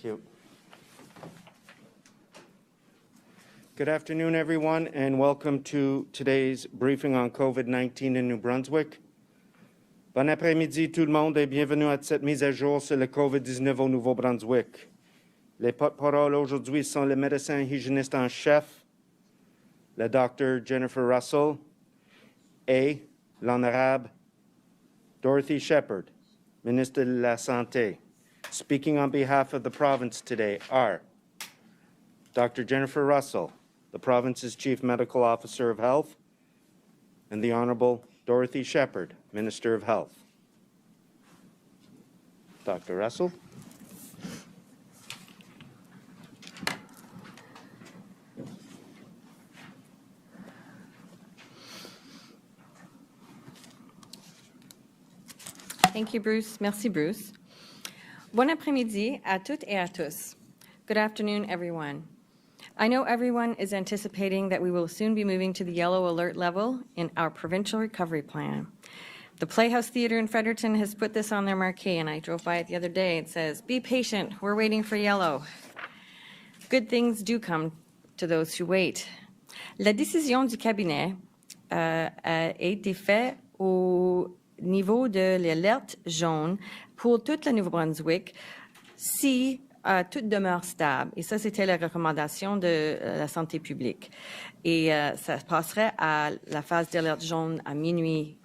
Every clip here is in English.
Thank you. Good afternoon, everyone, and welcome to today's briefing on COVID-19 in New Brunswick. Bon après-midi, tout le monde, et bienvenue à cette mise à jour sur le COVID-19 au Nouveau-Brunswick. Les porte-paroles aujourd'hui sont le médecin hygiéniste en chef, le Dr. Jennifer Russell, et l'honorable Dorothy Shephard, Minister de la Santé. Speaking on behalf of the province today are Dr. Jennifer Russell, the province's Chief Medical Officer of Health, and the Honorable Dorothy Shephard, Minister of Health. Dr. Russell. Thank you, Bruce. Merci, Bruce. Bon après-midi à toutes et à tous. Good afternoon, everyone. I know everyone is anticipating that we will soon be moving to the yellow alert level in our provincial recovery plan. The Playhouse Theatre in Fredericton has put this on their marquee, and I drove by it the other day. It says, "Be patient, we're waiting for yellow." Good things do come to those who wait. La décision du cabinet a été faite au niveau de l'alerte jaune pour tout le Nouveau-Brunswick si tout demeure stable. Et ça, c'était la recommandation de la santé publique. Et ça passerait à la phase d'alerte jaune à minuit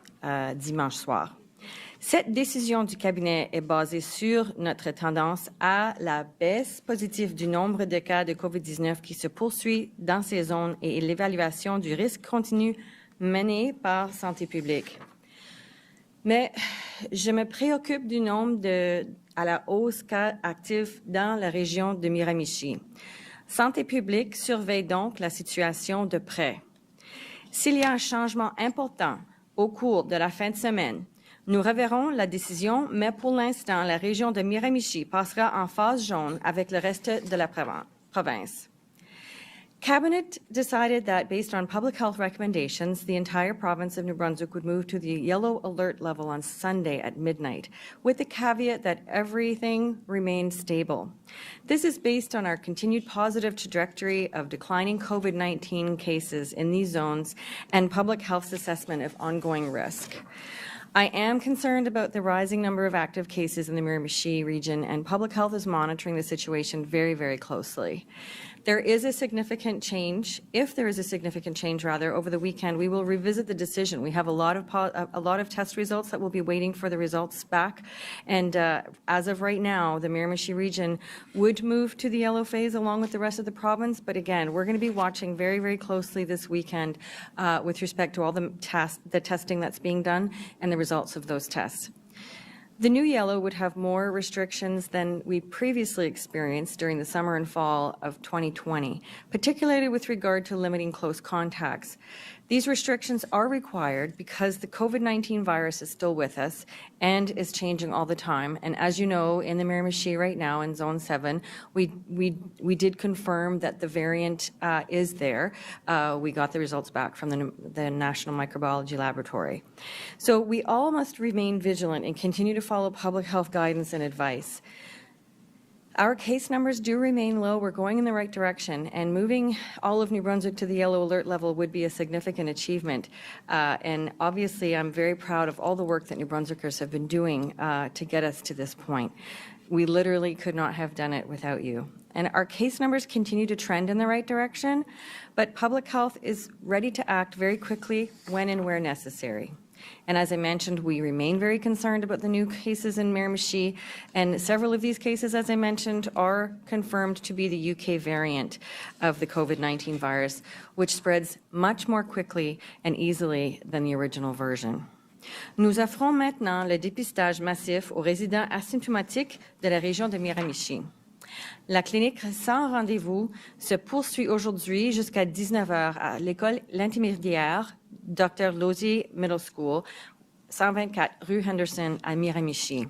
dimanche soir. Cette décision du cabinet est basée sur notre tendance à la baisse positive du nombre de cas de COVID-19 qui se poursuit dans ces zones et l'évaluation du risque continue menée par santé publique. Mais je me préoccupe du nombre à la hausse cas actifs dans la région de Miramichi. Santé publique surveille donc la situation de près. S'il y a un changement important au cours de la fin de semaine, nous reverrons la décision, mais pour l'instant, la région de Miramichi passera en phase jaune avec le reste de la province. Cabinet decided that based on public health recommendations, the entire province of New Brunswick would move to the yellow alert level on Sunday at midnight, with the caveat that everything remains stable. This is based on our continued positive trajectory of declining COVID-19 cases in these zones and public health's assessment of ongoing risk. I am concerned about the rising number of active cases in the Miramichi region, and public health is monitoring the situation very, very closely. There is a significant change. If there is a significant change, rather, over the weekend, we will revisit the decision. We have a lot of test results that we'll be waiting for the results back. And as of right now, the Miramichi region would move to the yellow phase along with the rest of the province. But again, we're going to be watching very, very closely this weekend with respect to all the testing that's being done and the results of those tests. The new yellow would have more restrictions than we previously experienced during the summer and fall of 2020, particularly with regard to limiting close contacts. These restrictions are required because the COVID-19 virus is still with us and is changing all the time. And as you know, in the Miramichi right now, in Zone 7, we did confirm that the variant is there. We got the results back from the National Microbiology Laboratory. So we all must remain vigilant and continue to follow public health guidance and advice. Our case numbers do remain low. We're going in the right direction, and moving all of New Brunswick to the yellow alert level would be a significant achievement. And obviously, I'm very proud of all the work that New Brunswickers have been doing to get us to this point. We literally could not have done it without you. And our case numbers continue to trend in the right direction, but public health is ready to act very quickly when and where necessary. And as I mentioned, we remain very concerned about the new cases in Miramichi, and several of these cases, as I mentioned, are confirmed to be the UK variant of the COVID-19 virus, which spreads much more quickly and easily than the original version. Nous offrons maintenant le dépistage massif aux résidents asymptomatiques de la région de Miramichi. La clinique sans rendez-vous se poursuit aujourd'hui jusqu'à 19h à l'école l'intermédiaire Dr. Losier Middle School, 124 rue Henderson à Miramichi.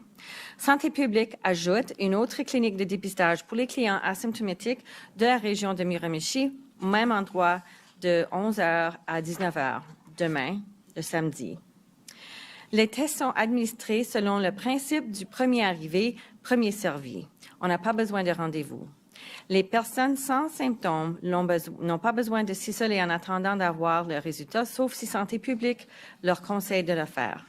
Santé publique ajoute une autre clinique de dépistage pour les clients asymptomatiques de la région de Miramichi, au même endroit de 11h à 19h, demain, le samedi. Les tests sont administrés selon le principe du premier arrivé, premier servi. On n'a pas besoin de rendez-vous. Les personnes sans symptômes n'ont pas besoin de s'isoler en attendant d'avoir le résultat, sauf si Santé publique leur conseille de le faire.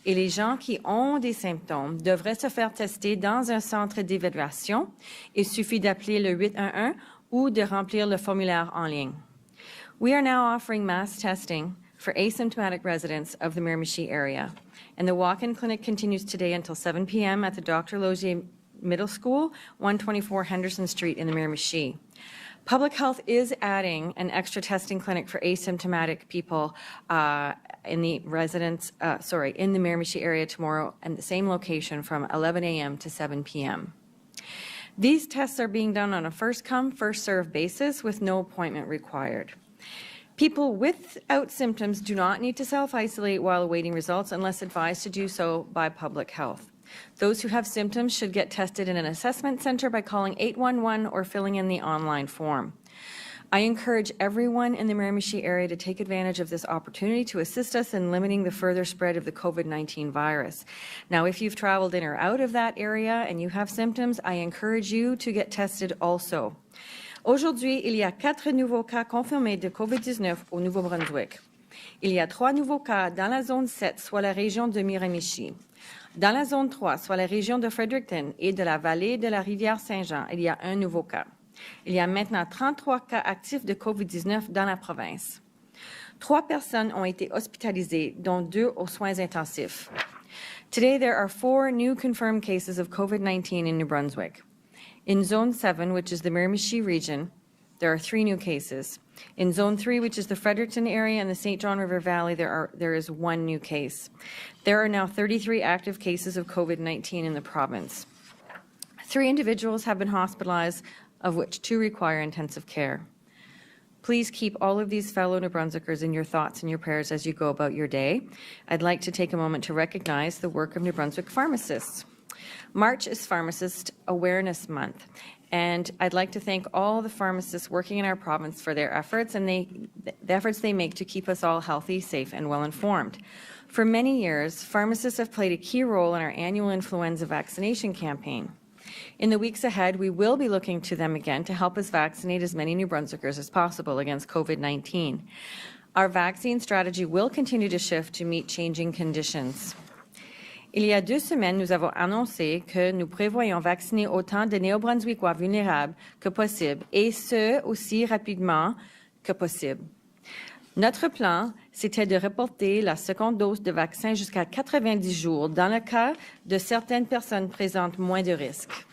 Et les gens qui ont des symptômes devraient se faire tester dans un centre d'évaluation. Il suffit d'appeler le 811 ou de remplir le formulaire en ligne. We are now offering mass testing for asymptomatic residents of the Miramichi area, and the walk-in clinic continues today until 7 p.m. at the Dr. Logier Middle School, 124 Henderson Street in the Miramichi. Public Health is adding an extra testing clinic for asymptomatic people in the Miramichi area tomorrow, and the same location from 11 a.m. to 7 p.m. These tests are being done on a first-come, first-served basis with no appointment required. People without symptoms do not need to self-isolate while awaiting results unless advised to do so by Public Health. Those who have symptoms should get tested in an assessment center by calling 811 or filling in the online form. I encourage everyone in the Miramichi area to take advantage of this opportunity to assist us in limiting the further spread of the COVID-19 virus. Now, if you've traveled in or out of that area and you have symptoms, I encourage you to get tested also. Aujourd'hui, il y a 4 nouveaux cas confirmés de COVID-19 au Nouveau-Brunswick. Il y a 3 nouveaux cas dans la zone 7, soit la région de Miramichi. Dans la zone 3, soit la région de Fredericton et de la vallée de la rivière Saint-Jean, il y a un nouveau cas. Il y a maintenant 33 cas actifs de COVID-19 dans la province. 3 personnes ont été hospitalisées, dont 2 aux soins intensifs. Today, there are 4 new confirmed cases of COVID-19 in New Brunswick. In Zone 7, which is the Miramichi region, there are 3 new cases. In Zone 3, which is the Fredericton area and the St. John River Valley, there is 1 new case. There are now 33 active cases of COVID-19 in the province. 3 individuals have been hospitalized, of which 2 require intensive care. Please keep all of these fellow New Brunswickers in your thoughts and your prayers as you go about your day. I'd like to take a moment to recognize the work of New Brunswick pharmacists. March is Pharmacist Awareness Month, and I'd like to thank all the pharmacists working in our province for their efforts and the efforts they make to keep us all healthy, safe, and well-informed. For many years, pharmacists have played a key role in our annual influenza vaccination campaign. In the weeks ahead, we will be looking to them again to help us vaccinate as many New Brunswickers as possible against COVID-19. Our vaccine strategy will continue to shift to meet changing conditions. Il y a 2 semaines, nous avons annoncé que nous prévoyons vacciner autant de Néo-Brunswickois vulnérables que possible, et ce, aussi rapidement que possible. Notre plan, c'était de reporter la seconde dose de vaccin jusqu'à 90 jours dans le cas de certaines personnes présentent moins de risques.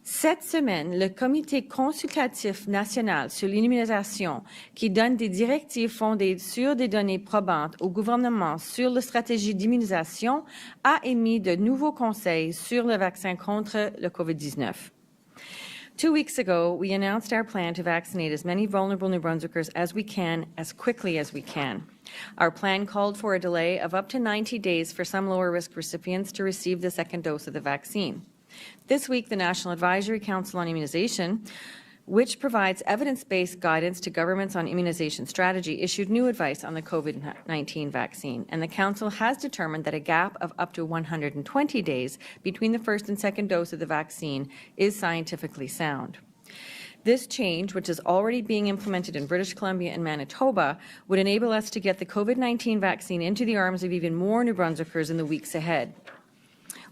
Cette semaine, le Comité consultatif national sur l'immunisation, qui donne des directives fondées sur des données probantes au gouvernement sur la stratégie d'immunisation, a émis de nouveaux conseils sur le vaccin contre le COVID-19. 2 weeks ago, we announced our plan to vaccinate as many vulnerable New Brunswickers as we can, as quickly as we can. Our plan called for a delay of up to 90 days for some lower-risk recipients to receive the second dose of the vaccine. This week, the National Advisory Council on Immunization, which provides evidence-based guidance to governments on immunization strategy, issued new advice on the COVID-19 vaccine, and the Council has determined that a gap of up to 120 days between the first and second dose of the vaccine is scientifically sound. This change, which is already being implemented in British Columbia and Manitoba, would enable us to get the COVID-19 vaccine into the arms of even more New Brunswickers in the weeks ahead.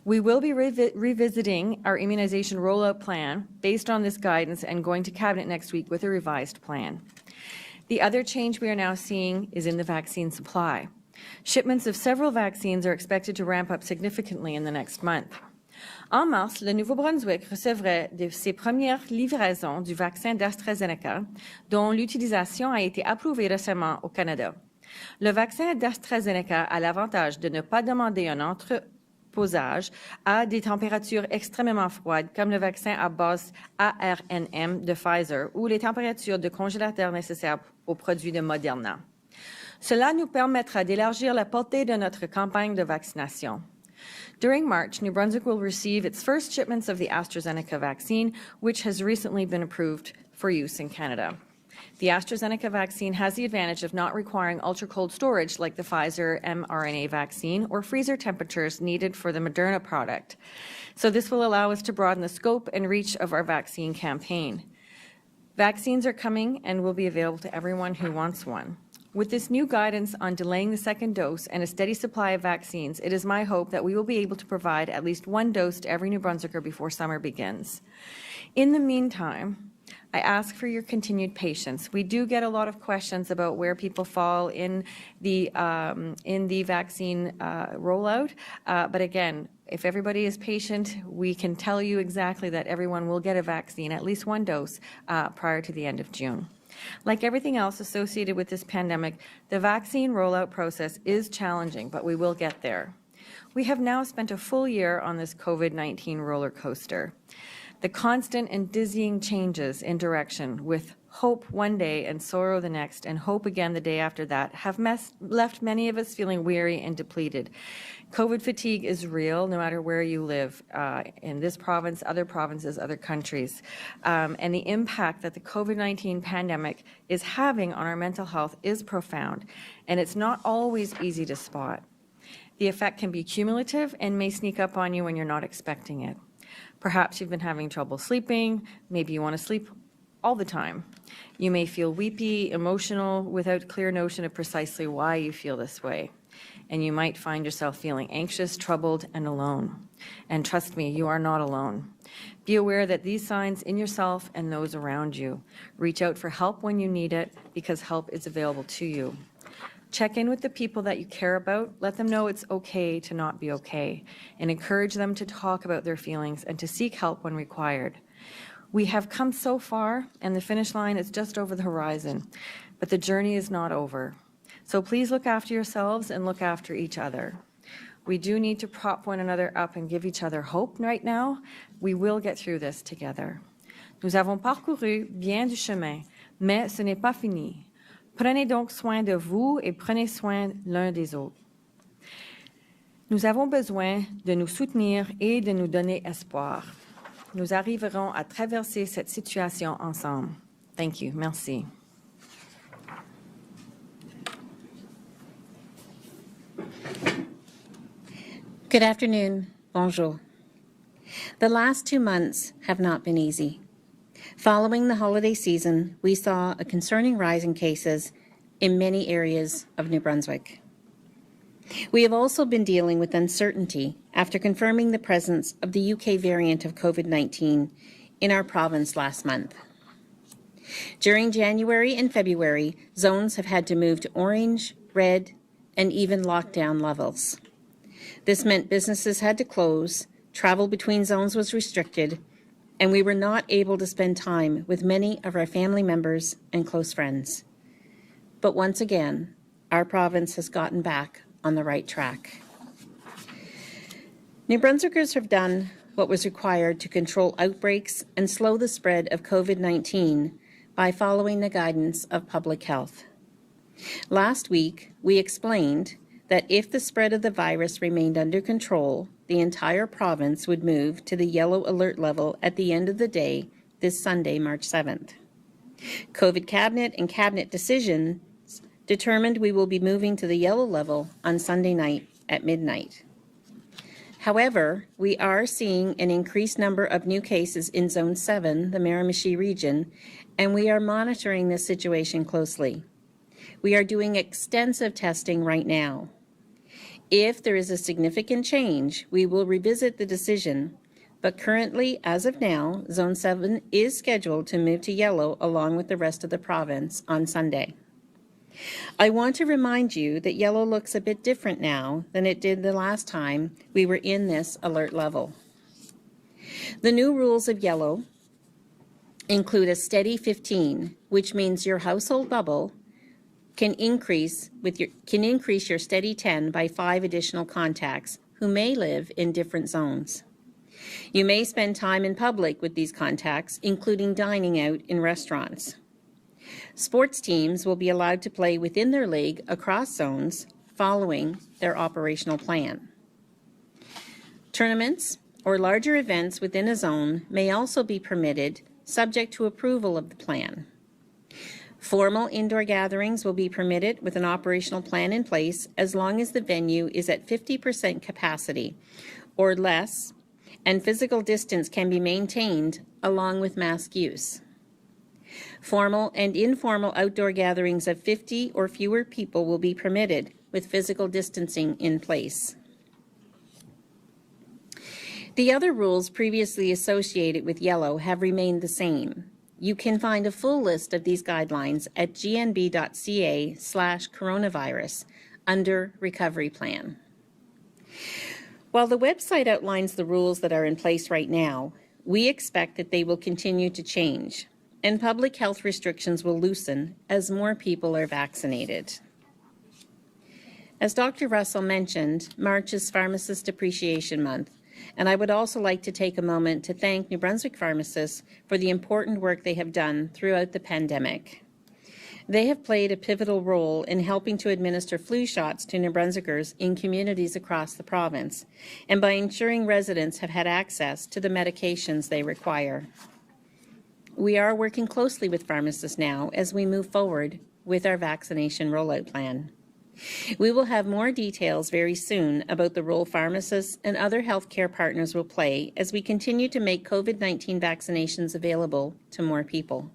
We will be revisiting our immunization rollout plan based on this guidance and going to Cabinet next week with a revised plan. The other change we are now seeing is in the vaccine supply. Shipments of several vaccines are expected to ramp up significantly in the next month. En mars, le Nouveau-Brunswick recevrait ses premières livraisons du vaccin d'AstraZeneca, dont l'utilisation a été approuvée récemment au Canada. Le vaccin d'AstraZeneca a l'avantage de ne pas demander un entreposage à des températures extrêmement froides, comme le vaccin à base ARNM de Pfizer ou les températures de congélateur nécessaires aux produits de Moderna. Cela nous permettra d'élargir la portée de notre campagne de vaccination. During March, New Brunswick will receive its first shipments of the AstraZeneca vaccine, which has recently been approved for use in Canada. The AstraZeneca vaccine has the advantage of not requiring ultra-cold storage like the Pfizer mRNA vaccine or freezer temperatures needed for the Moderna product. So this will allow us to broaden the scope and reach of our vaccine campaign. Vaccines are coming and will be available to everyone who wants one. With this new guidance on delaying the second dose and a steady supply of vaccines, it is my hope that we will be able to provide at least one dose to every New Brunswicker before summer begins. In the meantime, I ask for your continued patience. We do get a lot of questions about where people fall in the vaccine rollout, but again, if everybody is patient, we can tell you exactly that everyone will get a vaccine, at least one dose, prior to the end of June. Like everything else associated with this pandemic, the vaccine rollout process is challenging, but we will get there. We have now spent a full year on this COVID-19 roller coaster. The constant and dizzying changes in direction, with hope one day and sorrow the next, and hope again the day after that, have left many of us feeling weary and depleted. COVID fatigue is real no matter where you live, in this province, other provinces, other countries. And the impact that the COVID-19 pandemic is having on our mental health is profound, and it's not always easy to spot. The effect can be cumulative and may sneak up on you when you're not expecting it. Perhaps you've been having trouble sleeping, maybe you want to sleep all the time. You may feel weepy, emotional, without a clear notion of precisely why you feel this way. And you might find yourself feeling anxious, troubled, and alone. And trust me, you are not alone. Be aware that these signs in yourself and those around you. Reach out for help when you need it, because help is available to you. Check in with the people that you care about. Let them know it's okay to not be okay, and encourage them to talk about their feelings and to seek help when required. We have come so far, and the finish line is just over the horizon, but the journey is not over. So please look after yourselves and look after each other. We do need to prop one another up and give each other hope right now. We will get through this together. Nous avons parcouru bien du chemin, mais ce n'est pas fini. Prenez donc soin de vous et prenez soin l'un des autres. Nous avons besoin de nous soutenir et de nous donner espoir. Nous arriverons à traverser cette situation ensemble. Thank you. Merci. Good afternoon. Bonjour. The last 2 months have not been easy. Following the holiday season, we saw a concerning rise in cases in many areas of New Brunswick. We have also been dealing with uncertainty after confirming the presence of the UK variant of COVID-19 in our province last month. During January and February, zones have had to move to orange, red, and even lockdown levels. This meant businesses had to close, travel between zones was restricted, and we were not able to spend time with many of our family members and close friends. But once again, our province has gotten back on the right track. New Brunswickers have done what was required to control outbreaks and slow the spread of COVID-19 by following the guidance of public health. Last week, we explained that if the spread of the virus remained under control, the entire province would move to the yellow alert level at the end of the day this Sunday, March 7th. COVID Cabinet and Cabinet decisions determined we will be moving to the yellow level on Sunday night at midnight. However, we are seeing an increased number of new cases in Zone 7, the Miramichi region, and we are monitoring this situation closely. We are doing extensive testing right now. If there is a significant change, we will revisit the decision, but currently, as of now, Zone 7 is scheduled to move to yellow along with the rest of the province on Sunday. I want to remind you that yellow looks a bit different now than it did the last time we were in this alert level. The new rules of yellow include a steady 15, which means your household bubble can increase your steady 10 by 5 additional contacts who may live in different zones. You may spend time in public with these contacts, including dining out in restaurants. Sports teams will be allowed to play within their league across zones following their operational plan. Tournaments or larger events within a zone may also be permitted, subject to approval of the plan. Formal indoor gatherings will be permitted with an operational plan in place as long as the venue is at 50% capacity or less, and physical distance can be maintained along with mask use. Formal and informal outdoor gatherings of 50 or fewer people will be permitted with physical distancing in place. The other rules previously associated with yellow have remained the same. You can find a full list of these guidelines at gnb.ca/coronavirus under Recovery Plan. While the website outlines the rules that are in place right now, we expect that they will continue to change, and public health restrictions will loosen as more people are vaccinated. As Dr. Russell mentioned, March is Pharmacist Appreciation Month, and I would also like to take a moment to thank New Brunswick pharmacists for the important work they have done throughout the pandemic. They have played a pivotal role in helping to administer flu shots to New Brunswickers in communities across the province, and by ensuring residents have had access to the medications they require. We are working closely with pharmacists now as we move forward with our vaccination rollout plan. We will have more details very soon about the role pharmacists and other healthcare partners will play as we continue to make COVID-19 vaccinations available to more people.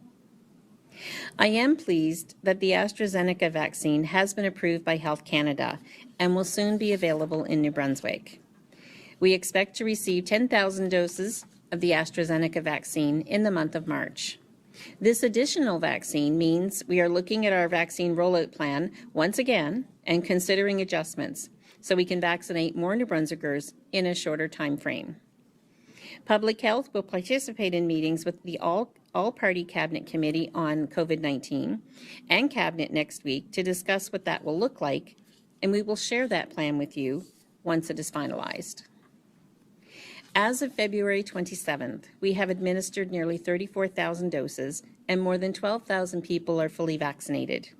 I am pleased that the AstraZeneca vaccine has been approved by Health Canada and will soon be available in New Brunswick. We expect to receive 10,000 doses of the AstraZeneca vaccine in the month of March. This additional vaccine means we are looking at our vaccine rollout plan once again and considering adjustments so we can vaccinate more New Brunswickers in a shorter time frame. Public Health will participate in meetings with the all-party Cabinet Committee on COVID-19 and Cabinet next week to discuss what that will look like, and we will share that plan with you once it is finalized. As of February 27th, we have administered nearly 34,000 doses and more than 12,000 people are fully vaccinated.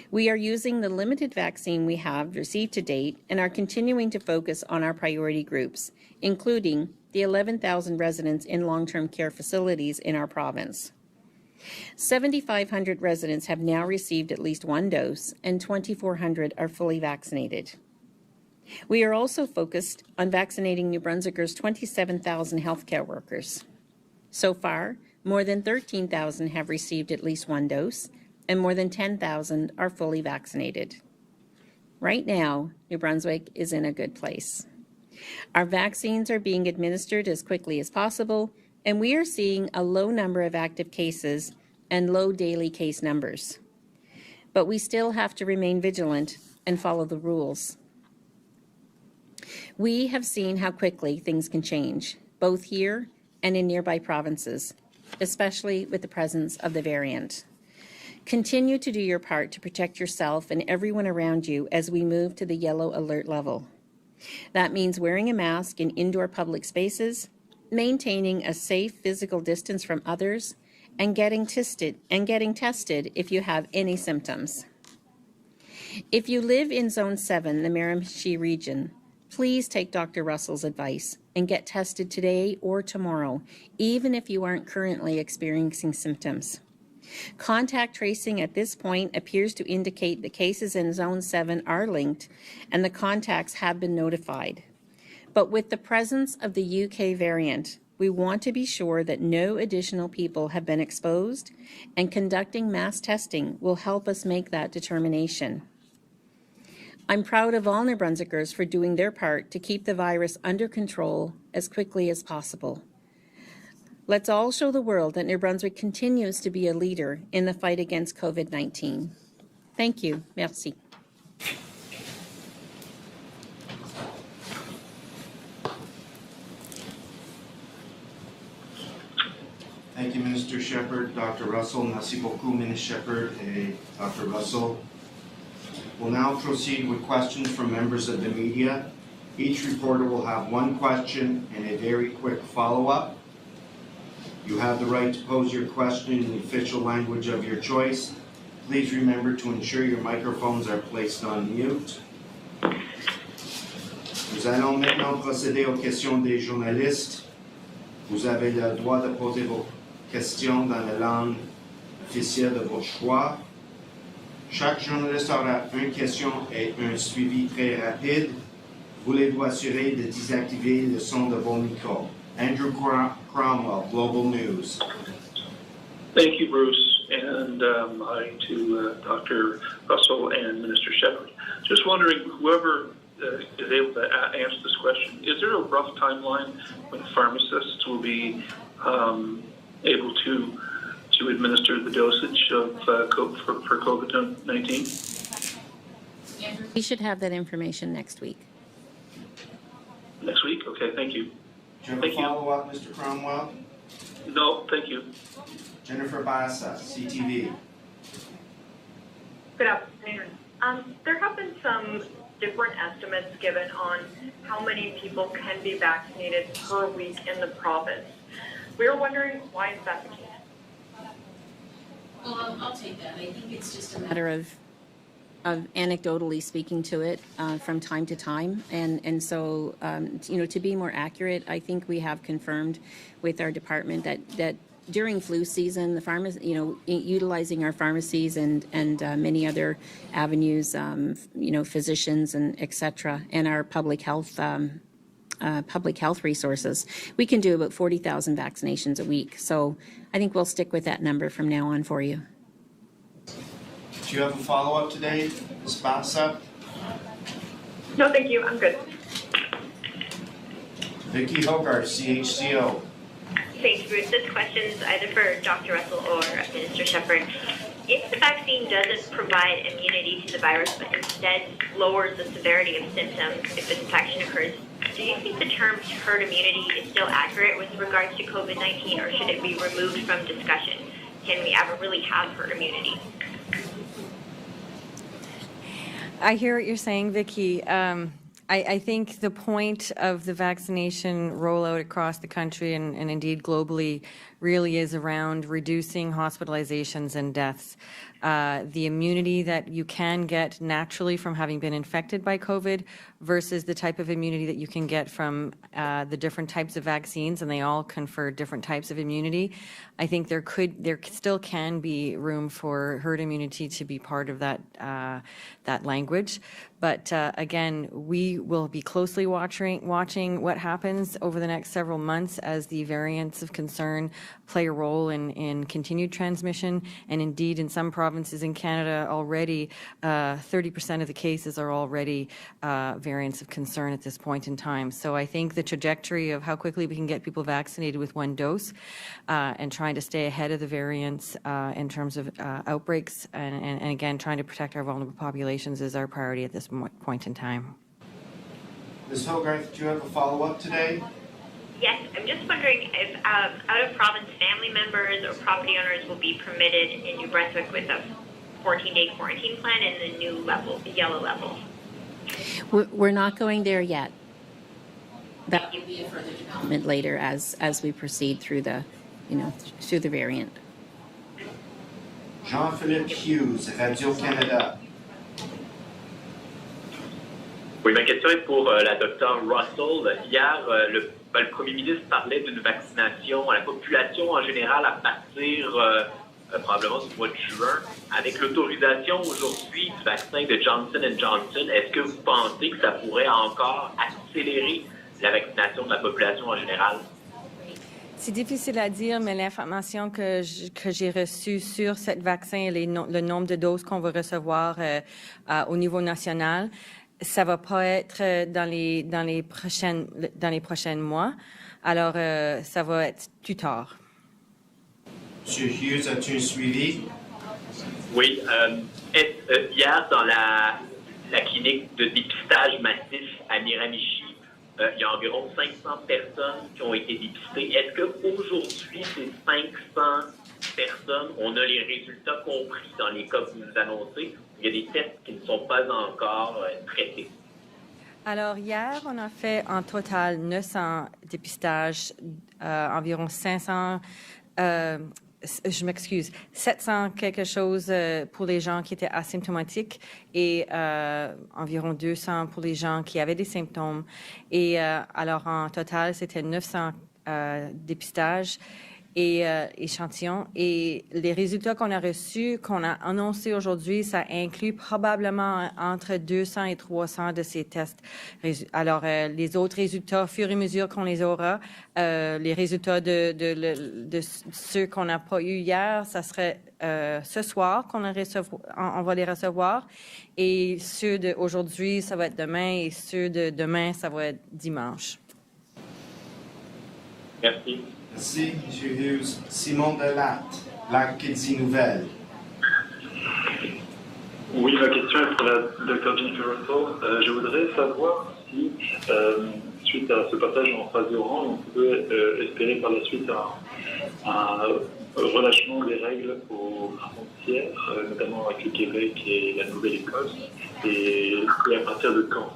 We are using the limited vaccine we have received to date and are continuing to focus on our priority groups, including the 11,000 residents in long-term care facilities in our province. 7,500 residents have now received at least one dose and 2,400 are fully vaccinated. We are also focused on vaccinating New Brunswickers' 27,000 healthcare workers. So far, more than 13,000 have received at least one dose, and more than 10,000 are fully vaccinated. Right now, New Brunswick is in a good place. Our vaccines are being administered as quickly as possible, and we are seeing a low number of active cases and low daily case numbers. But we still have to remain vigilant and follow the rules. We have seen how quickly things can change, both here and in nearby provinces, especially with the presence of the variant. Continue to do your part to protect yourself and everyone around you as we move to the yellow alert level. That means wearing a mask in indoor public spaces, maintaining a safe physical distance from others, and getting tested if you have any symptoms. If you live in Zone 7, the Miramichi region, please take Dr. Russell's advice and get tested today or tomorrow, even if you aren't currently experiencing symptoms. Contact tracing at this point appears to indicate the cases in Zone 7 are linked and the contacts have been notified. But with the presence of the UK variant, we want to be sure that no additional people have been exposed, and conducting mass testing will help us make that determination. I'm proud of all New Brunswickers for doing their part to keep the virus under control as quickly as possible. Let's all show the world that New Brunswick continues to be a leader in the fight against COVID-19. Thank you. Merci. Thank you, Minister Shephard. Dr. Russell, merci beaucoup, Minister Shephard et Dr. Russell. We'll now proceed with questions from members of the media. Each reporter will have one question and a very quick follow-up. You have the right to pose your question in the official language of your choice. Please remember to ensure your microphones are placed on mute. Nous allons maintenant procéder aux questions des journalistes. Vous avez le droit de poser vos questions dans la langue officielle de votre choix. Chaque journaliste aura une question et un suivi très rapide. Voulez-vous assurer de désactiver le son de vos micros? Andrew Cromwell, Global News. Thank you, Bruce, and hi to Dr. Russell and Minister Shephard. Just wondering, whoever is able to answer this question, is there a rough timeline when pharmacists will be able to administer the dosage of for COVID-19? We should have that information next week. Next week? Okay, thank you. Do you have a follow-up, Mr. Cromwell? No, thank you. Jennifer Bassa, CTV. Good afternoon. There have been some different estimates given on how many people can be vaccinated per week in the province. We were wondering, why is that the case? Well, I'll take that. I think it's just a matter of anecdotally speaking to it from time to time. And so, to be more accurate, I think we have confirmed with our department that during flu season, the utilizing our pharmacies and many other avenues, physicians and et cetera, and our public health resources, we can do about 40,000 vaccinations a week. So I think we'll stick with that number from now on for you. Do you have a follow-up today, Ms. Bassa? No, thank you. I'm good. Vicky Hogarth, CHCO. Thanks, Bruce. This question's either for Dr. Russell or Minister Shephard. If the vaccine doesn't provide immunity to the virus, but instead lowers the severity of symptoms if an infection occurs, do you think the term herd immunity is still accurate with regards to COVID-19, or should it be removed from discussion? Can we ever really have herd immunity? I hear what you're saying, Vicky. I think the point of the vaccination rollout across the country and indeed globally really is around reducing hospitalizations and deaths. The immunity that you can get naturally from having been infected by COVID versus the type of immunity that you can get from the different types of vaccines, and they all confer different types of immunity. I think there still can be room for herd immunity to be part of that language. But again, we will be closely watching what happens over the next several months as the variants of concern play a role in continued transmission. And indeed, in some provinces in Canada already, 30% of the cases are already variants of concern at this point in time. So I think the trajectory of how quickly we can get people vaccinated with one dose and trying to stay ahead of the variants in terms of outbreaks and again, trying to protect our vulnerable populations is our priority at this point in time. Ms. Hogarth, do you have a follow-up today? Yes, I'm just wondering if out-of-province family members or property owners will be permitted in New Brunswick with a 14-day quarantine plan in the new level, the yellow level. We're not going there yet. That will be a further development later as we proceed through the variant. Jean-Philippe Hughes, Radio-Canada. Oui, ma question est pour la docteure Russell. Hier, le Premier ministre parlait d'une vaccination à la population en général à partir probablement du mois de juin. Avec l'autorisation aujourd'hui du vaccin de Johnson & Johnson, est-ce que vous pensez que ça pourrait encore accélérer la vaccination de la population en général? C'est difficile à dire, mais l'information que j'ai reçue sur ce vaccin et le nombre de doses qu'on va recevoir au niveau national, ça va pas être dans les prochains mois. Alors, ça va être plus tard. Monsieur Hughes, as-tu un suivi? Oui. Hier, dans la clinique de dépistage massif à Miramichi, il y a environ 500 personnes qui ont été dépistées. Est-ce qu'aujourd'hui, ces 500 personnes, on a les résultats compris dans les cas que vous nous annoncez? Il y a des tests qui ne sont pas encore traités. Alors, hier, on a fait en total 900 dépistages, environ 500, 700 quelque chose pour les gens qui étaient asymptomatiques et environ 200 pour les gens qui avaient des symptômes. Et alors, en total, c'était 900 dépistages. et échantillons. Et les résultats qu'on a reçus, qu'on a annoncés aujourd'hui, ça inclut probablement entre 200 et 300 de ces tests. Alors, les autres résultats, au fur et à mesure qu'on les aura, les résultats de ceux qu'on n'a pas eu hier, ça serait ce soir qu'on on va les recevoir. Et ceux d'aujourd'hui, ça va être demain. Et ceux de demain, ça va être dimanche. Merci. Merci, M. Hughes. Simon Delatte, l'Acadie Nouvelle. Oui, ma question est pour la Dr. Jennifer Russell. Je voudrais savoir si, suite à ce passage en phase orange, on peut espérer par la suite un relâchement des règles aux frontières, notamment avec le Québec et la Nouvelle-Écosse, et à partir de quand?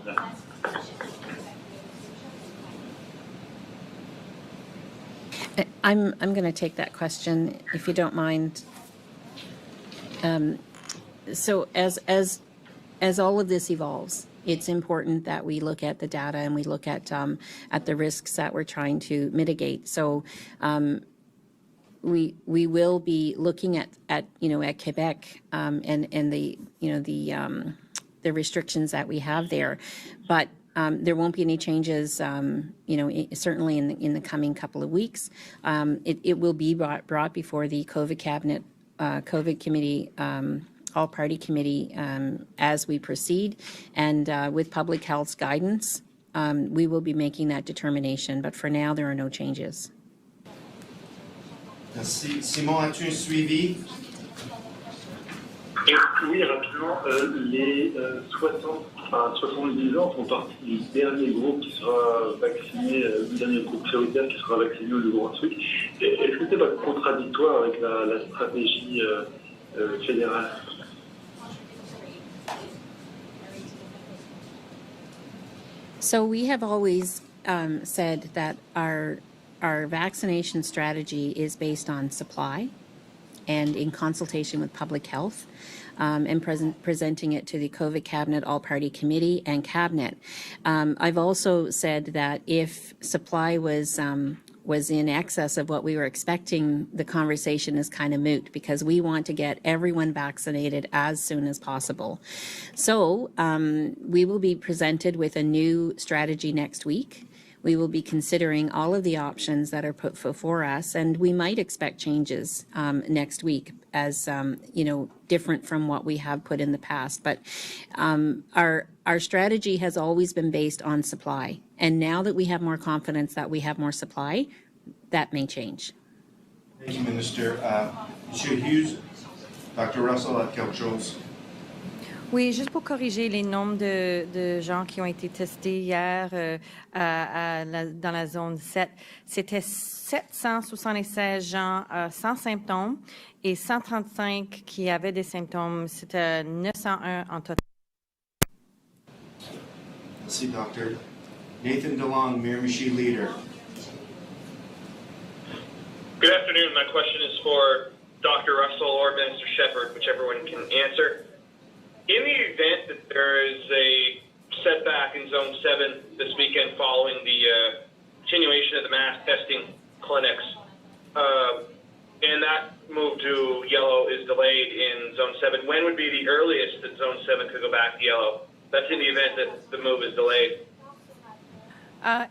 I'm going to take that question, if you don't mind. So as all of this evolves, it's important that we look at the data and we look at the risks that we're trying to mitigate. So we will be looking at Quebec and the the restrictions that we have there, but there won't be any changes, certainly in the coming couple of weeks. It will be brought before the COVID cabinet, COVID committee, all-party committee as we proceed, and with public health's guidance, we will be making that determination. But for now, there are no changes. Merci. Simon, as-tu un suivi? Et oui, rapidement, les 70 ans font partie du dernier groupe qui sera vacciné, le dernier groupe prioritaire qui sera vacciné au Brunswick. Est-ce que c'est pas contradictoire avec la stratégie fédérale? So we have always said that our vaccination strategy is based on supply and in consultation with public health, and presenting it to the COVID cabinet, all-party committee, and cabinet. I've also said that if supply was in excess of what we were expecting, the conversation is kind of moot because we want to get everyone vaccinated as soon as possible. So we will be presented with a new strategy next week. We will be considering all of the options that are put before us, and we might expect changes next week as, different from what we have put in the past. But our strategy has always been based on supply. And now that we have more confidence that we have more supply, that may change. Thank you, Minister. Monsieur Hughes, Dr. Russell a quelque chose. Oui, juste pour corriger les nombres de gens qui ont été testés hier dans la zone 7, c'était 776 gens sans symptômes et 135 qui avaient des symptômes. C'était 901 en total. Merci, Doctor. Nathan DeLong, Miramichi Leader. Good afternoon. My question is for Dr. Russell or Minister Shephard, whichever one can answer. In the event that there is a setback in Zone 7 this weekend following the continuation of the mass testing clinics, and that move to yellow is delayed in Zone 7, when would be the earliest that Zone 7 could go back to yellow? That's in the event that the move is delayed.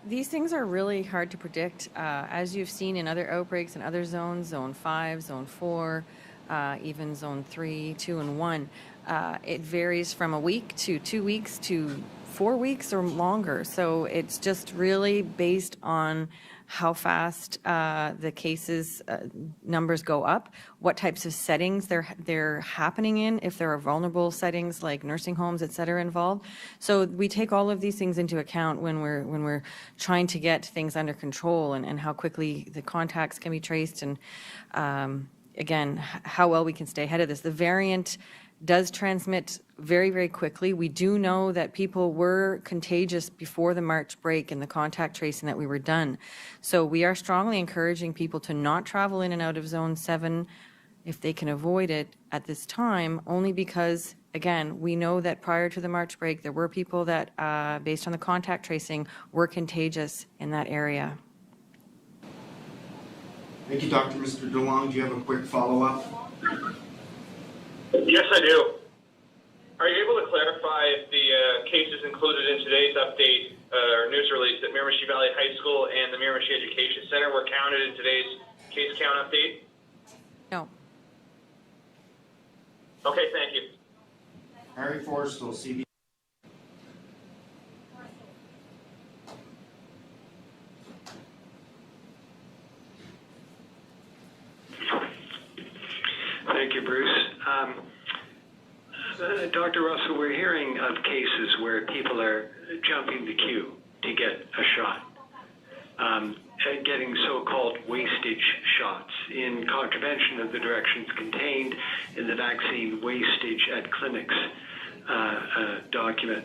These things are really hard to predict. As you've seen in other outbreaks in other zones, Zone 5, Zone 4, even Zone 3, 2, and 1, it varies from a week to 2 weeks to 4 weeks or longer. So it's just really based on how fast the cases numbers go up, what types of settings they're happening in, if there are vulnerable settings like nursing homes, et cetera, involved. So we take all of these things into account when we're trying to get things under control and how quickly the contacts can be traced and again, how well we can stay ahead of this. The variant does transmit very, very quickly. We do know that people were contagious before the March break and the contact tracing that we were done. So we are strongly encouraging people to not travel in and out of Zone 7 if they can avoid it at this time, only because, again, we know that prior to the March break, there were people that, based on the contact tracing, were contagious in that area. Thank you, Dr. Mr. DeLong. Do you have a quick follow-up? Yes, I do. Are you able to clarify if the cases included in today's update or news release at Miramichi Valley High School and the Miramichi Education Center were counted in today's case count update? No. Okay, thank you. Harry Forrestal, CB. Thank you, Bruce. Dr. Russell, we're hearing of cases where people are jumping the queue to get a shot, getting so-called wastage shots in contravention of the directions contained in the vaccine wastage at clinics document.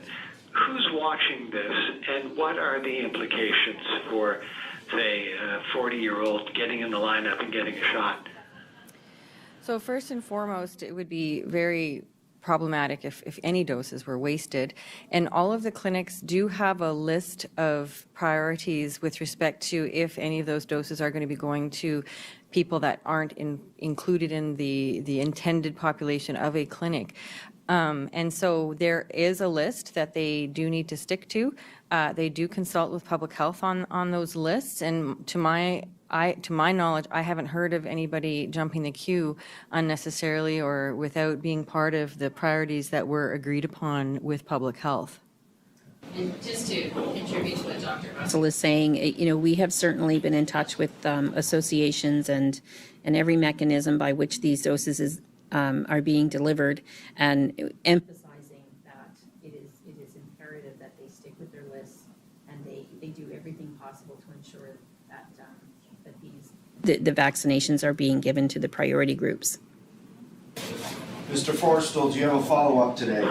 Who's watching this, and what are the implications for, say, a 40-year-old getting in the lineup and getting a shot? So first and foremost, it would be very problematic if any doses were wasted. And all of the clinics do have a list of priorities with respect to if any of those doses are going to be going to people that aren't included in the intended population of a clinic. And so there is a list that they do need to stick to. They do consult with public health on those lists, and to my knowledge, I haven't heard of anybody jumping the queue unnecessarily or without being part of the priorities that were agreed upon with public health. And just to contribute to what Dr. Russell is saying, we have certainly been in touch with associations and every mechanism by which these doses are being delivered, and emphasizing that it is imperative that they stick with their lists and they do everything possible to ensure that the vaccinations are being given to the priority groups. Mr. Forrestal, do you have a follow-up today?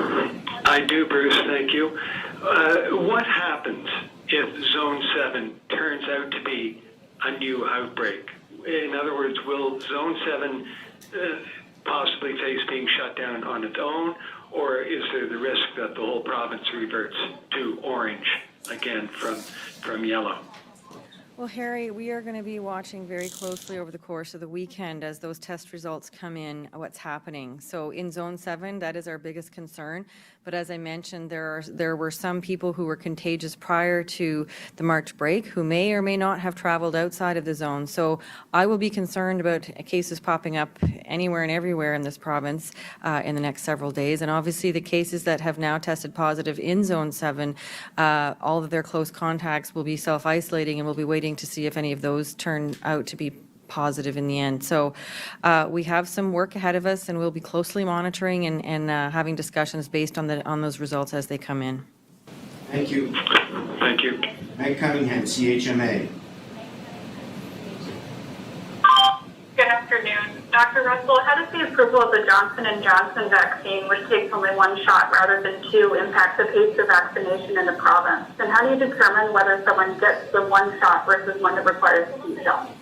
I do, Bruce, thank you. What happens if Zone 7 turns out to be a new outbreak? In other words, will Zone 7 possibly face being shut down on its own, or is there the risk that the whole province reverts to orange again from yellow? Well, Harry, we are going to be watching very closely over the course of the weekend as those test results come in, what's happening. So in Zone 7, that is our biggest concern. But as I mentioned, there were some people who were contagious prior to the March break who may or may not have traveled outside of the zone. So I will be concerned about cases popping up anywhere and everywhere in this province in the next several days. And obviously the cases that have now tested positive in Zone 7, all of their close contacts will be self-isolating, and we'll be waiting to see if any of those turn out to be positive in the end. So we have some work ahead of us, and we'll be closely monitoring and having discussions based on those results as they come in. Thank you. Thank you. Meg Cunningham, CHMA. Good afternoon. Dr. Russell, how does the approval of the Johnson & Johnson vaccine, which takes only one shot rather than two, impact the pace of vaccination in the province? And how do you determine whether someone gets the one shot versus one that requires two shots?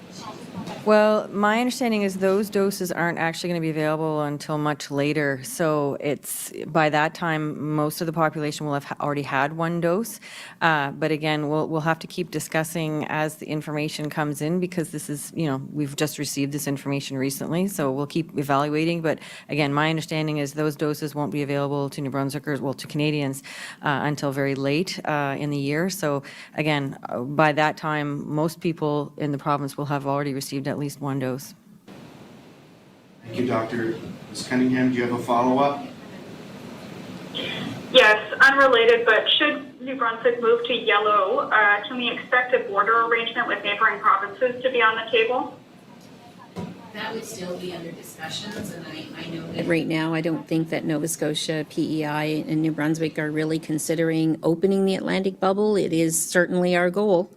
Well, my understanding is those doses aren't actually going to be available until much later. So it's by that time, most of the population will have already had one dose. But again, we'll have to keep discussing as the information comes in, because this is, we've just received this information recently. So we'll keep evaluating. But again, my understanding is those doses won't be available to New Brunswickers, well, to Canadians, until very late in the year. So again, by that time, most people in the province will have already received at least one dose. Thank you, Dr. Ms. Cunningham. Do you have a follow-up? Yes, unrelated, but should New Brunswick move to yellow, can we expect a border arrangement with neighboring provinces to be on the table? That would still be under discussions, and I know that right now I don't think that Nova Scotia, PEI, and New Brunswick are really considering opening the Atlantic bubble. It is certainly our goal,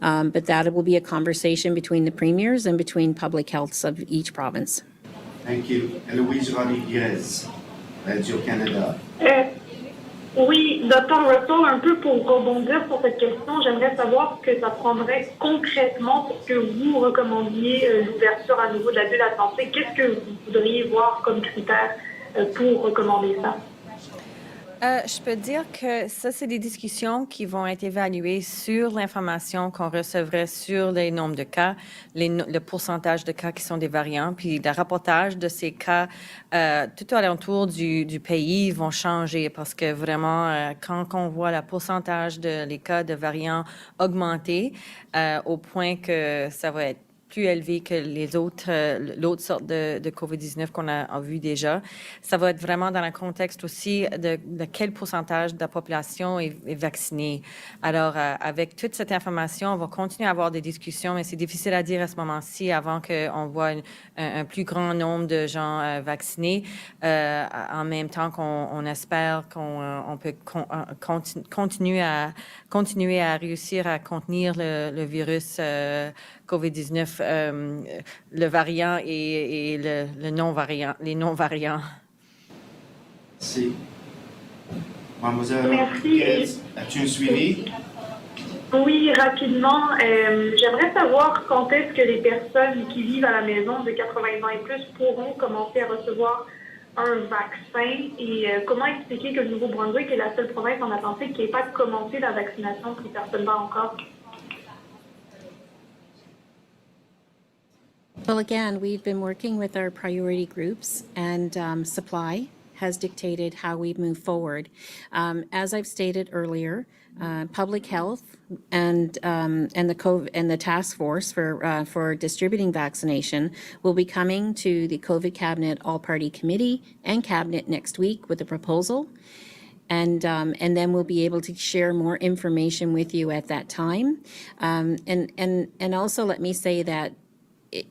but that will be a conversation between the premiers and between public healths of each province. Thank you. Eloise Rodriguez, Radio-Canada. Oui, Dr. Russell, un peu pour rebondir sur cette question, j'aimerais savoir ce que ça prendrait concrètement pour que vous recommandiez l'ouverture à nouveau de la bulle Atlantique. Qu'est-ce que vous voudriez voir comme critère pour recommander ça? Je peux dire que ça, c'est des discussions qui vont être évaluées sur l'information qu'on recevrait sur les nombres de cas, le pourcentage de cas qui sont des variants, puis le rapportage de ces cas tout alentour du pays vont changer parce que vraiment, quand on voit le pourcentage de les cas de variants augmenter au point que ça va être plus élevé que les autres, l'autre sorte de COVID-19 qu'on a vu déjà. Ça va être vraiment dans le contexte aussi de quel pourcentage de la population est vaccinée. Alors, avec toute cette information, on va continuer à avoir des discussions, mais c'est difficile à dire à ce moment-ci avant qu'on voit un plus grand nombre de gens vaccinés, en même temps qu'on espère qu'on peut continuer à réussir à contenir le virus COVID-19, le variant et le non-variant, les non-variants. Merci. Mademoiselle Merci. Rodriguez, as-tu un suivi? Oui, rapidement, j'aimerais savoir quand est-ce que les personnes qui vivent à la maison de 80 ans et plus pourront commencer à recevoir un vaccin et comment expliquer que le Nouveau-Brunswick est la seule province en Atlantique qui n'ait pas commencé la vaccination pour personne encore. Well, again, we've been working with our priority groups, and supply has dictated how we move forward. As I've stated earlier, public health and the task force for distributing vaccination will be coming to the COVID Cabinet All-Party Committee and Cabinet next week with a proposal. And then we'll be able to share more information with you at that time. And also let me say that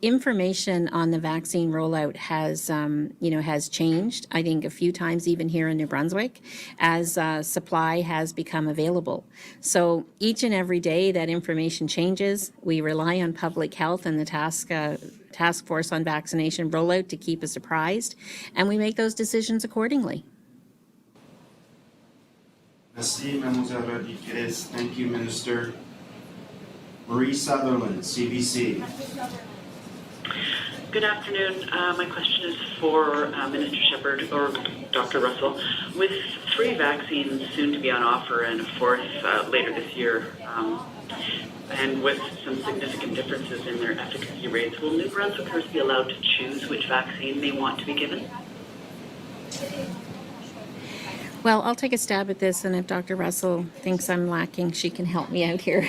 information on the vaccine rollout has changed, I think, a few times even here in New Brunswick as supply has become available. So each and every day that information changes. We rely on public health and the task force on vaccination rollout to keep us apprised, and we make those decisions accordingly. Merci, Mademoiselle Rodriguez. Thank you, Minister. Marie Sutherland, CBC. Good afternoon. My question is for Minister Shephard or Dr. Russell. With 3 vaccines soon to be on offer and a 4th later this year, and with some significant differences in their efficacy rates, will New Brunswickers be allowed to choose which vaccine they want to be given? Well, I'll take a stab at this, and if Dr. Russell thinks I'm lacking, she can help me out here.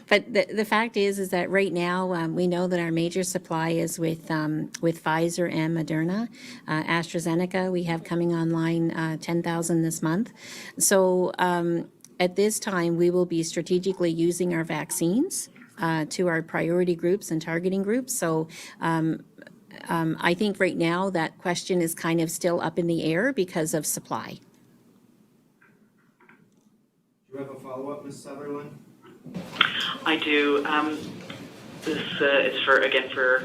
But the fact is that right now we know that our major supply is with Pfizer and Moderna. AstraZeneca we have coming online 10,000 this month. So at this time we will be strategically using our vaccines to our priority groups and targeting groups. So I think right now that question is kind of still up in the air because of supply. Do you have a follow-up, Ms. Sutherland? I do. This is for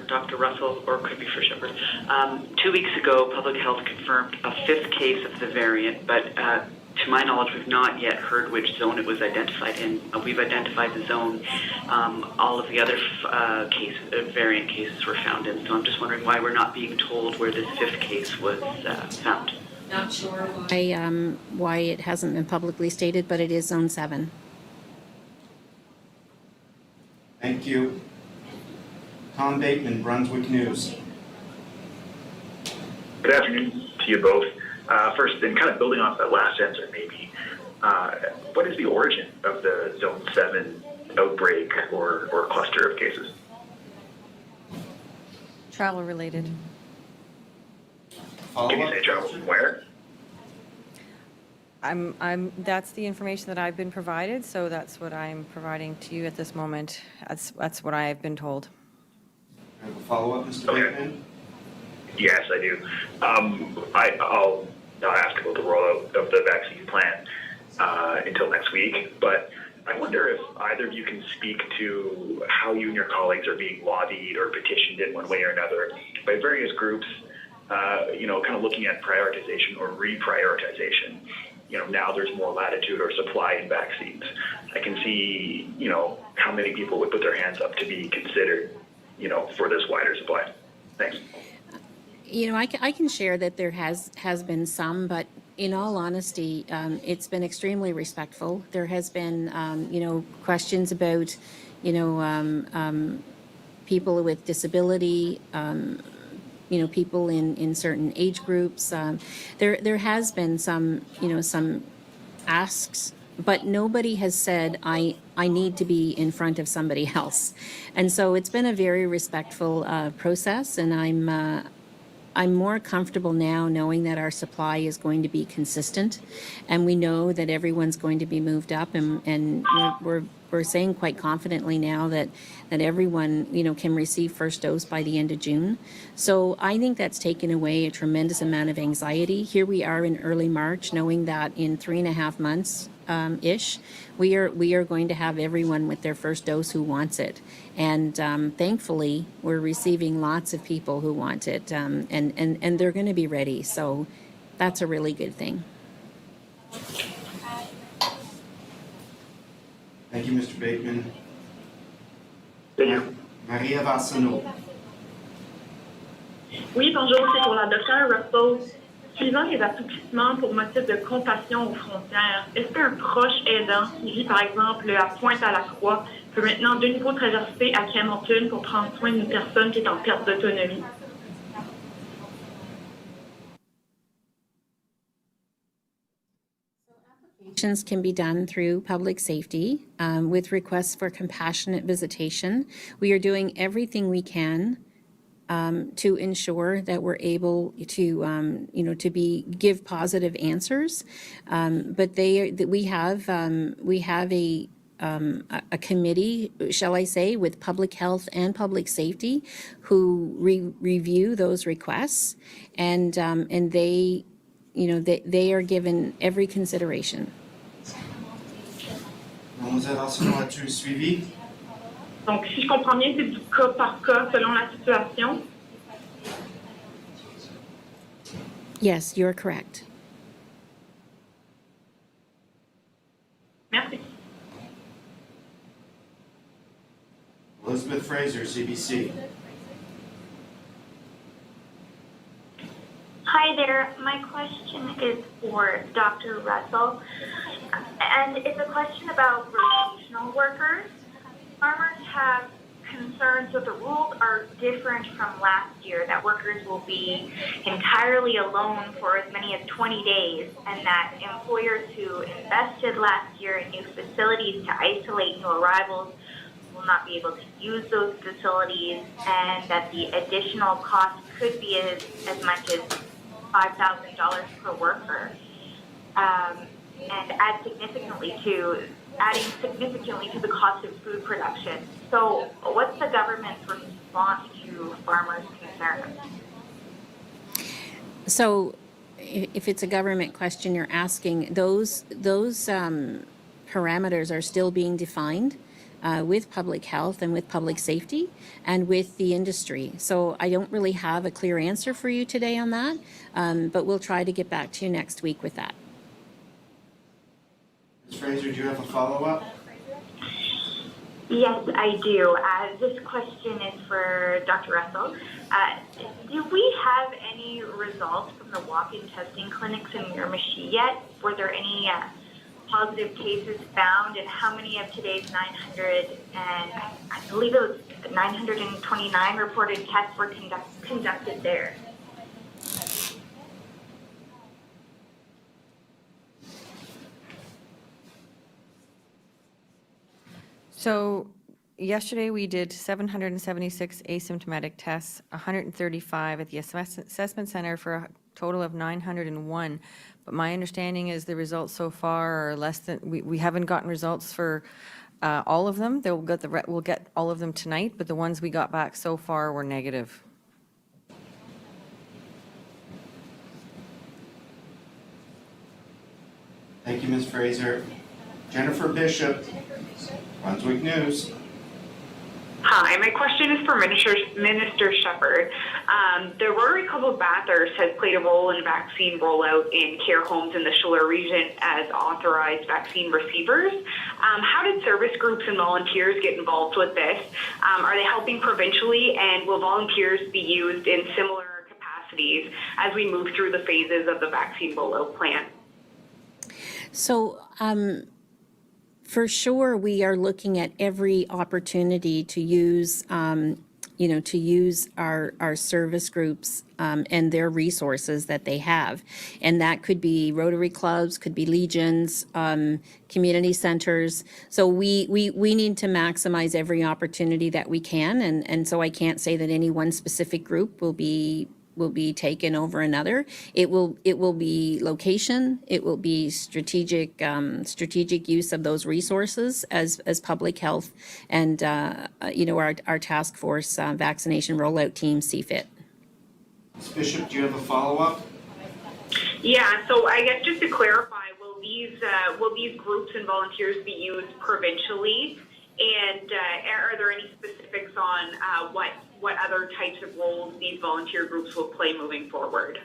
Dr. Russell, or could be for Shephard. 2 weeks ago, Public Health confirmed a 5th case of the variant, but to my knowledge, we've not yet heard which zone it was identified in. We've identified the zone all of the other variant cases were found in. So I'm just wondering why we're not being told where this 5th case was found. Not sure why it hasn't been publicly stated, but it is Zone 7. Thank you. Tom Bateman, Brunswick News. Good afternoon to you both. First, and kind of building off that last answer, maybe, what is the origin of the Zone 7 outbreak or cluster of cases? Travel related. Can you say travel from where? That's the information that I've been provided, so that's what I'm providing to you at this moment. That's what I have been told. Do you have a follow-up, Mr. Bateman? Yes, I do. I'll not ask about the rollout of the vaccine plan until next week, but I wonder if either of you can speak to how you and your colleagues are being lobbied or petitioned in one way or another by various groups, kind of looking at prioritization or reprioritization. Now there's more latitude or supply in vaccines. I can see, how many people would put their hands up to be considered, for this wider supply. Thanks. I can share that there has been some, but in all honesty, it's been extremely respectful. There has been, questions about, people with disability, people in certain age groups. There has been some asks, but nobody has said, I need to be in front of somebody else. And so it's been a very respectful process, and I'm more comfortable now knowing that our supply is going to be consistent, and we know that everyone's going to be moved up, and we're saying quite confidently now that everyone, can receive first dose by the end of June. So I think that's taken away a tremendous amount of anxiety. Here we are in early March, knowing that in 3.5 months ish, we are going to have everyone with their first dose who wants it. And thankfully, we're receiving lots of people who want it, and they're going to be ready. So that's a really good thing. Thank you, Mr. Bateman. Thank you. Maria Vassano. Oui, bonjour, c'est pour la docteure Russell. Suivant les assouplissements pour motif de compassion aux frontières, est-ce qu'un proche aidant qui vit par exemple à Pointe-à-la-Croix peut maintenant de nouveau traverser à Hamilton pour prendre soin d'une personne qui est en perte d'autonomie? Applications can be done through public safety with requests for compassionate visitation. We are doing everything we can to ensure that we're able to, give positive answers. But we have a committee, shall I say, with public health and public safety, who review those requests, and they, they are given every consideration. Mademoiselle Arsenault, as-tu suivi? Donc, si je comprends bien, c'est du cas par cas selon la situation. Yes, you're correct. Merci. Elizabeth Fraser, CBC. Hi there. My question is for Dr. Russell, and it's a question about rotational workers. Farmers have concerns that the rules are different from last year, that workers will be entirely alone for as many as 20 days, and that employers who invested last year in new facilities to isolate new arrivals will not be able to use those facilities, and that the additional cost could be as much as $5,000 per worker, and adding significantly to the cost of food production. So what's the government's response to farmers' concerns? So if it's a government question you're asking, those parameters are still being defined with public health and with public safety and with the industry. So I don't really have a clear answer for you today on that, but we'll try to get back to you next week with that. Ms. Fraser, do you have a follow-up? Yes, I do. This question is for Dr. Russell. Do we have any results from the walk-in testing clinics in Miramichi yet? Were there any positive cases found, and how many of today's 900 and I believe it was 929 reported tests were conducted there? So yesterday we did 776 asymptomatic tests, 135 at the assessment center for a total of 901. But my understanding is the results so far are less than, we haven't gotten results for all of them. We'll get all of them tonight, but the ones we got back so far were negative. Thank you, Ms. Fraser. Jennifer Bishop, Brunswick News. Hi, my question is for Minister Shephard. The Rotary Club of Bathurst has played a role in vaccine rollout in care homes in the Schiller region as authorized vaccine receivers. How did service groups and volunteers get involved with this? Are they helping provincially, and will volunteers be used in similar capacity capacities as we move through the phases of the vaccine rollout plan? So, for sure, we are looking at every opportunity to use, to use our service groups and their resources that they have. And that could be Rotary clubs, could be legions, community centers. So we need to maximize every opportunity that we can. And so I can't say that any one specific group will be taken over another. It will be location. It will be strategic use of those resources as public health and our task force vaccination rollout team see fit. Ms. Bishop, do you have a follow-up? Yeah, so I guess just to clarify, will these groups and volunteers be used provincially? And are there any specifics on what other types of roles these volunteer groups will play moving forward?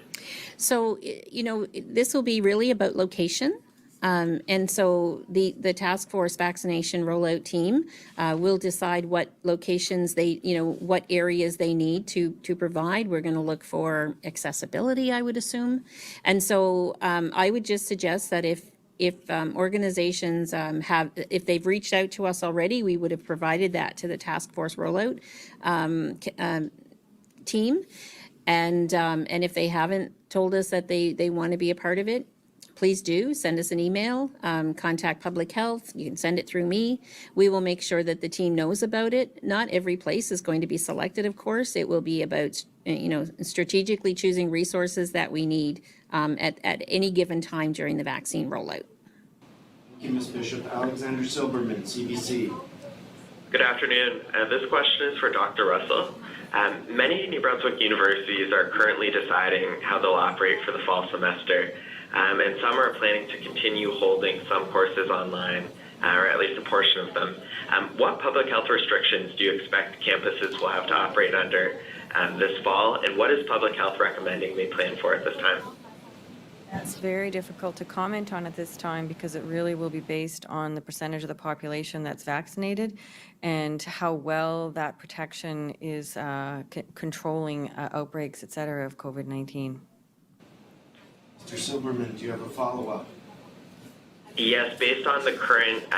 So, this will be really about location. And so the task force vaccination rollout team will decide what locations what areas they need to provide. We're going to look for accessibility, I would assume. And so I would just suggest that if organizations if they've reached out to us already, we would have provided that to the task force rollout team. And if they haven't told us that they want to be a part of it, please do send us an email, contact public health. You can send it through me. We will make sure that the team knows about it. Not every place is going to be selected, of course. It will be about, strategically choosing resources that we need at any given time during the vaccine rollout. Thank you, Ms. Bishop. Alexander Silberman, CBC. Good afternoon. This question is for Dr. Russell. Many New Brunswick universities are currently deciding how they'll operate for the fall semester, and some are planning to continue holding some courses online, or at least a portion of them. What public health restrictions do you expect campuses will have to operate under this fall, and what is public health recommending they plan for at this time? That's very difficult to comment on at this time because it really will be based on the percentage of the population that's vaccinated and how well that protection is controlling outbreaks, et cetera, of COVID-19. Mr. Silberman, do you have a follow-up? Yes, based on the current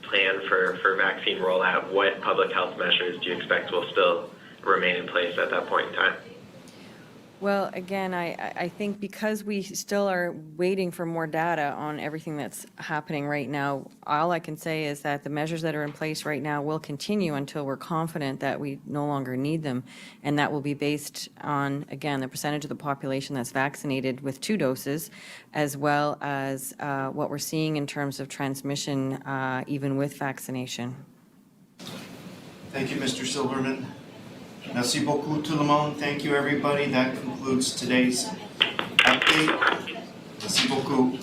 plan for vaccine rollout, what public health measures do you expect will still remain in place at that point in time? Well, again, I think because we still are waiting for more data on everything that's happening right now, all I can say is that the measures that are in place right now will continue until we're confident that we no longer need them. And that will be based on, again, the percentage of the population that's vaccinated with 2 doses, as well as what we're seeing in terms of transmission, even with vaccination. Thank you, Mr. Silberman. Merci beaucoup tout le monde. Thank you, everybody. That concludes today's update. Merci beaucoup.